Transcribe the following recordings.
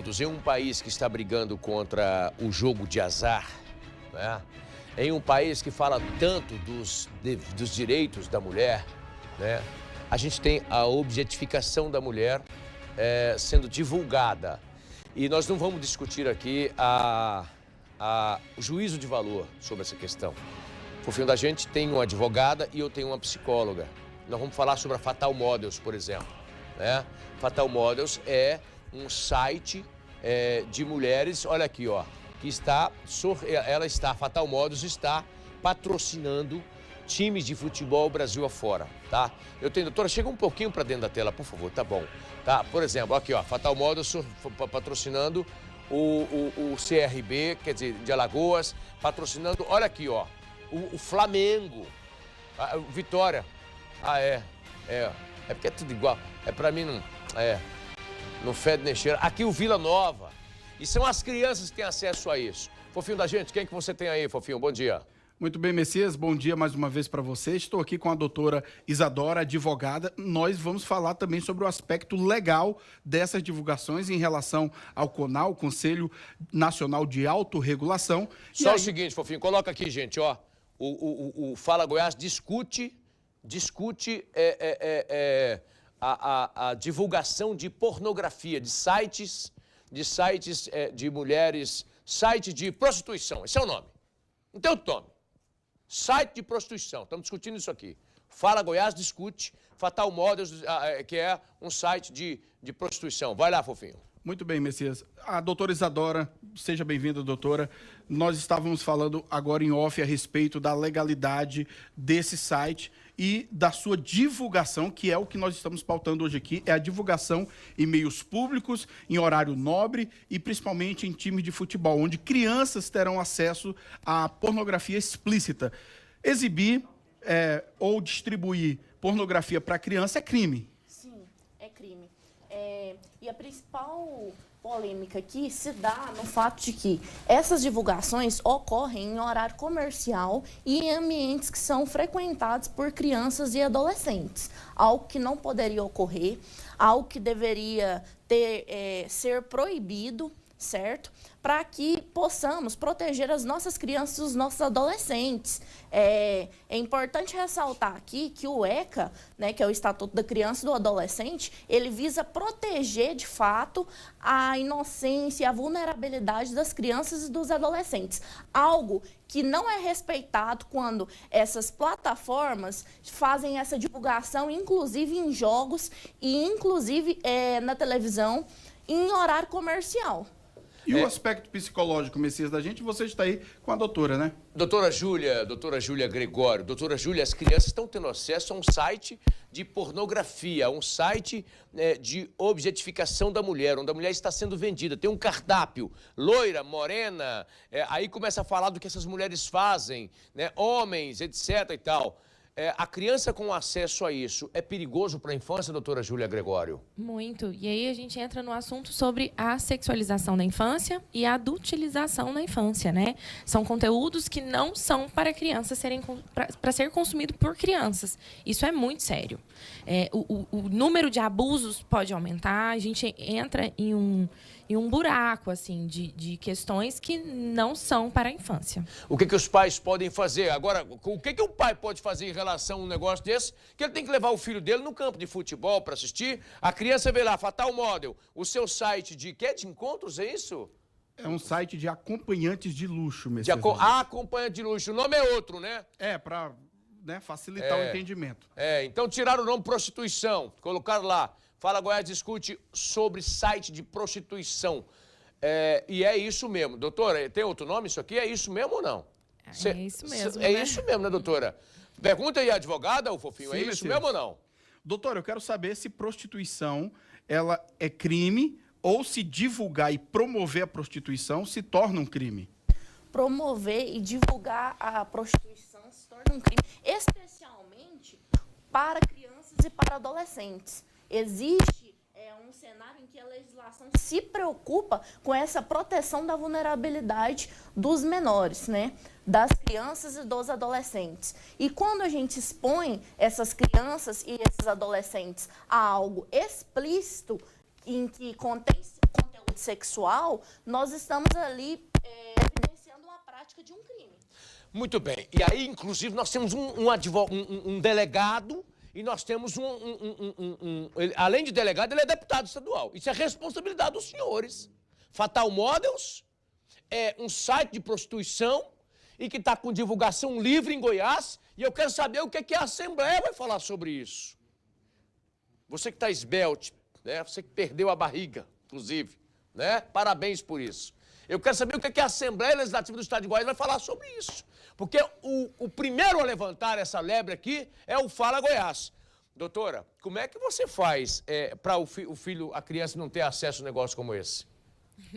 Em um país que está brigando contra o jogo de azar, né? Em um país que fala tanto dos direitos da mulher, né? A gente tem a objetificação da mulher sendo divulgada. E nós não vamos discutir aqui o juízo de valor sobre essa questão. Fofinho, da gente tem uma advogada e eu tenho uma psicóloga. Nós vamos falar sobre a Fatal Models, por exemplo, né? Fatal Models é um site de mulheres, olha aqui, ó, que a Fatal Models está patrocinando times de futebol Brasil afora, tá? Doutora, chega um pouquinho para dentro da tela, por favor, tá bom? Tá? Por exemplo, aqui, ó, Fatal Models patrocinando o CRB, quer dizer, de Alagoas, patrocinando, olha aqui, ó, o Flamengo, Vitória, é porque é tudo igual, pra mim não fede nem cheira. Aqui o Vila Nova. E são as crianças que têm acesso a isso. Fofinho da gente, quem que você tem aí, Fofinho? Bom dia. Muito bem, Messias. Bom dia mais uma vez para você. Estou aqui com a doutora Isadora, advogada. Nós vamos falar também sobre o aspecto legal dessas divulgações em relação ao CONAL, Conselho Nacional de Autorregulação. Só o seguinte, Fofinho, coloca aqui, gente, ó. O Fala Goiás discute a divulgação de pornografia, de sites de mulheres, site de prostituição, esse é o nome. Não tem outro nome. Site de prostituição, estamos discutindo isso aqui. Fala Goiás discute, Fatal Models, que é um site de prostituição. Vai lá, Fofinho. Muito bem, Messias. A doutora Isadora, seja bem-vinda, doutora. Nós estávamos falando agora em off a respeito da legalidade desse site e da sua divulgação, que é o que nós estamos pautando hoje aqui, é a divulgação em meios públicos, em horário nobre e principalmente em times de futebol, onde crianças terão acesso à pornografia explícita. Exibir ou distribuir pornografia para criança é crime. Sim, é crime. E a principal polêmica aqui se dá no fato de que essas divulgações ocorrem em horário comercial e em ambientes que são frequentados por crianças e adolescentes. Algo que não poderia ocorrer, algo que deveria ser proibido, certo? Para que possamos proteger as nossas crianças e os nossos adolescentes. É importante ressaltar aqui que o ECA, né, que é o Estatuto da Criança e do Adolescente, ele visa proteger, de fato, a inocência e a vulnerabilidade das crianças e dos adolescentes. Algo que não é respeitado quando essas plataformas fazem essa divulgação, inclusive em jogos e inclusive na televisão, em horário comercial. E o aspecto psicológico, Messias, da gente, você está aí com a doutora, né? Doutora Júlia Gregório. Doutora Júlia, as crianças estão tendo acesso a um site de pornografia, um site de objetificação da mulher, onde a mulher está sendo vendida. Tem um cardápio, loira, morena, aí começa a falar do que essas mulheres fazem, né? Homens, etc. e tal. A criança com acesso a isso é perigoso para a infância, doutora Júlia Gregório? Muito. E aí a gente entra no assunto sobre a sexualização da infância e a adultilização da infância, né? São conteúdos que não são para crianças para ser consumido por crianças. Isso é muito sério. O número de abusos pode aumentar, a gente entra em um buraco, assim, de questões que não são para a infância. O que os pais podem fazer? Agora, o que o pai pode fazer em relação a um negócio desse? Que ele tem que levar o filho dele no campo de futebol para assistir. A criança vê lá, Fatal Model, o seu site de encontros, é isso? É um site de acompanhantes de luxo, Messias. Acompanhante de luxo. O nome é outro, né? Para facilitar o entendimento. Então tiraram o nome prostituição, colocaram lá. Fala Goiás discute sobre site de prostituição. E é isso mesmo. Doutora, tem outro nome isso aqui? É isso mesmo ou não? É isso mesmo, É né? isso mesmo, né, doutora? Pergunta aí, advogada, o Fofinho, Sim, é isso Messias. mesmo ou não? Doutora, eu quero saber se prostituição ela é crime ou se divulgar e promover a prostituição se torna um crime. Promover e divulgar a prostituição se torna um crime, especialmente para crianças e para adolescentes. Existe um cenário em que a legislação se preocupa com essa proteção da vulnerabilidade dos menores, né? Das crianças e dos adolescentes. E quando a gente expõe essas crianças e esses adolescentes a algo explícito, em que contém conteúdo sexual, nós estamos ali evidenciando uma prática de um crime. Muito bem. E aí, inclusive, nós temos um delegado e nós temos além de delegado, ele é deputado estadual. Isso é responsabilidade dos senhores. Fatal Models é um site de prostituição e que está com divulgação livre em Goiás, e eu quero saber o que a Assembleia vai falar sobre isso. Você que está esbelte, né? Você que perdeu a barriga, inclusive, né? Parabéns por isso. Eu quero saber o que a Assembleia Legislativa do Estado de Goiás vai falar sobre isso. Porque o primeiro a levantar essa lebre aqui é o Fala Goiás. Doutora, como é que você faz para a criança não ter acesso a um negócio como esse?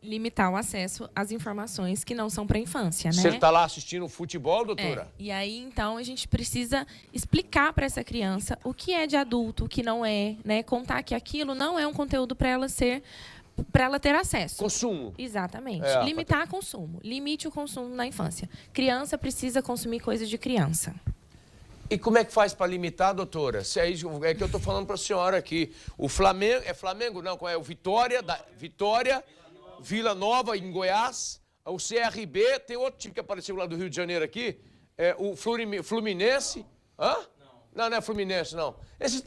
Limitar o acesso às informações que não são para a infância, né? Você está lá assistindo futebol, doutora? E aí, então, a gente precisa explicar para essa criança o que é de adulto, o que não é, né? Contar que aquilo não é um conteúdo para ela ter acesso. Consumo. Exatamente. Limitar consumo. Limite o consumo na infância. Criança precisa consumir coisas de criança. E como é que faz para limitar, doutora? Se é isso que eu estou falando para a senhora aqui. O Flamengo, Flamengo não, qual é? O Vitória, Vila Nova, em Goiás. O CRB, tem outro time que apareceu lá do Rio de Janeiro aqui. O Fluminense. Hã? Não é Fluminense, não. Esses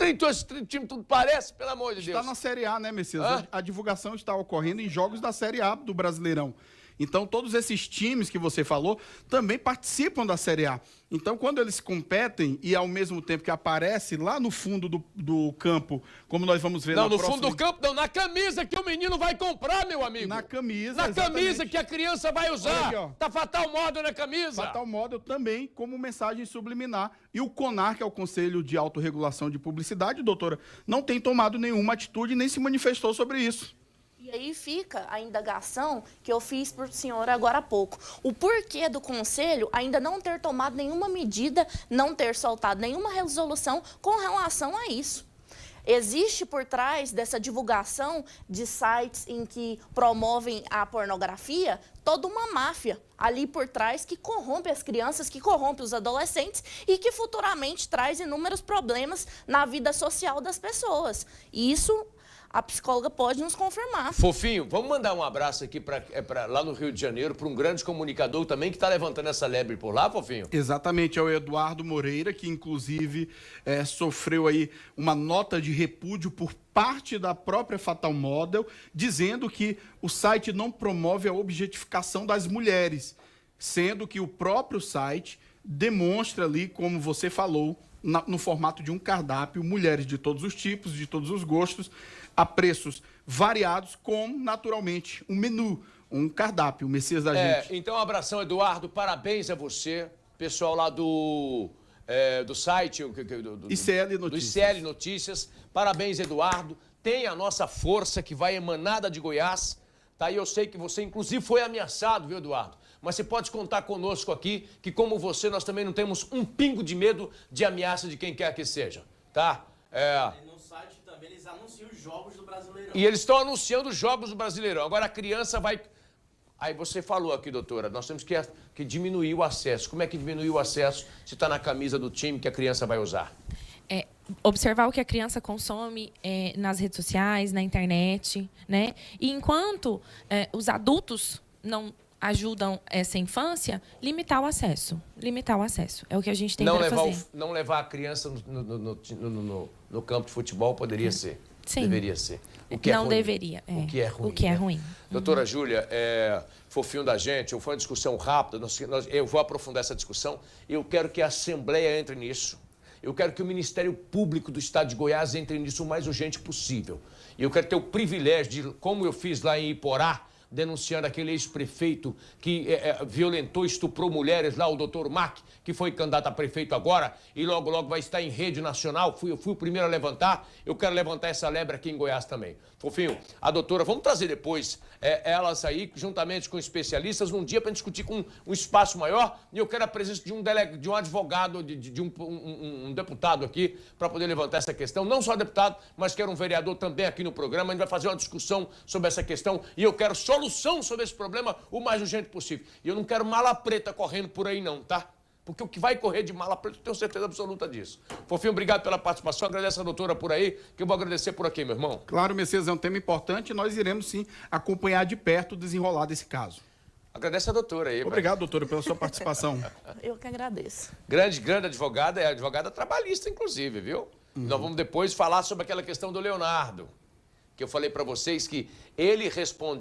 times tudo parece, pelo amor de Deus. Está na Série A, né, Messias? A divulgação está ocorrendo em jogos da Série A do Brasileirão. Então, todos esses times que você falou também participam da Série A. Então, quando eles competem e, ao mesmo tempo que aparece lá no fundo do campo, como nós vamos ver no fundo do campo, não, na camisa que o menino vai comprar, meu amigo. Na camisa, na camisa que a criança vai usar. Aqui, tá Fatal Model na camisa. Fatal Model também como mensagem subliminar. E o CONAR, que é o Conselho de Autorregulação de Publicidade, doutora, não tem tomado nenhuma atitude nem se manifestou sobre isso. E aí fica a indagação que eu fiz para o senhor agora há pouco. O porquê do Conselho ainda não ter tomado nenhuma medida, não ter soltado nenhuma resolução com relação a isso. Existe por trás dessa divulgação de sites em que promovem a pornografia toda uma máfia ali por trás que corrompe as crianças, que corrompe os adolescentes e que futuramente traz inúmeros problemas na vida social das pessoas. E isso a psicóloga pode nos confirmar. Fofinho, vamos mandar um abraço aqui lá no Rio de Janeiro para um grande comunicador também que está levantando essa lebre por lá, Fofinho? Exatamente, é o Eduardo Moreira, que inclusive sofreu aí uma nota de repúdio por parte da própria Fatal Model, dizendo que o site não promove a objetificação das mulheres, sendo que o próprio site demonstra ali, como você falou, no formato de um cardápio, mulheres de todos os tipos, de todos os gostos, a preços variados, com, naturalmente, um menu, um cardápio, o Messias da gente. Então, um abração, Eduardo, parabéns a você, pessoal lá do site, ICL Notícias. Do ICL Notícias, parabéns, Eduardo, tem a nossa força que vai emanada de Goiás, tá? E eu sei que você, inclusive, foi ameaçado, viu, Eduardo? Mas você pode contar conosco aqui, que como você, nós também não temos um pingo de medo de ameaça de quem quer que seja, tá? No site também eles anunciam os jogos do Brasileirão. E eles estão anunciando os jogos do Brasileirão. Agora a criança vai... Aí você falou aqui, doutora, nós temos que diminuir o acesso. Como é que diminui o acesso se está na camisa do time que a criança vai usar? Observar o que a criança consome nas redes sociais, na internet, né? E enquanto os adultos não ajudam essa infância, limitar o acesso. Limitar o acesso. É o que a gente tem para fazer. Não levar a criança no campo de futebol poderia ser. Sim. Deveria ser. O que não deveria. O que é ruim. O que é ruim. Doutora Júlia, fofinho da gente, foi uma discussão rápida, eu vou aprofundar essa discussão e eu quero que a Assembleia entre nisso. Eu quero que o Ministério Público do Estado de Goiás entre nisso o mais urgente possível. E eu quero ter o privilégio de, como eu fiz lá em Iporá, denunciando aquele ex-prefeito que violentou, estuprou mulheres lá, o doutor Mac, que foi candidato a prefeito agora e logo, logo vai estar em rede nacional. Eu fui o primeiro a levantar, eu quero levantar essa lebre aqui em Goiás também. Fofinho, a doutora, vamos trazer depois elas aí, juntamente com especialistas, num dia para discutir com um espaço maior e eu quero a presença de um advogado, de um deputado aqui para poder levantar essa questão. Não só deputado, mas quero um vereador também aqui no programa. A gente vai fazer uma discussão sobre essa questão e eu quero solução sobre esse problema o mais urgente possível. E eu não quero mala preta correndo por aí não, tá? porque o que vai correr de mala preta, eu tenho certeza absoluta disso. Fofinho, obrigado pela participação, agradeço a doutora por aí, que eu vou agradecer por aqui, meu irmão. Claro, Messias, é um tema importante e nós iremos sim acompanhar de perto o desenrolar desse caso. Agradece a doutora aí. Obrigado, doutora, pela sua participação. Eu que agradeço. Grande advogada, é advogada trabalhista, inclusive, viu? Nós vamos depois falar sobre aquela questão do Leonardo, que eu falei para vocês que ele responde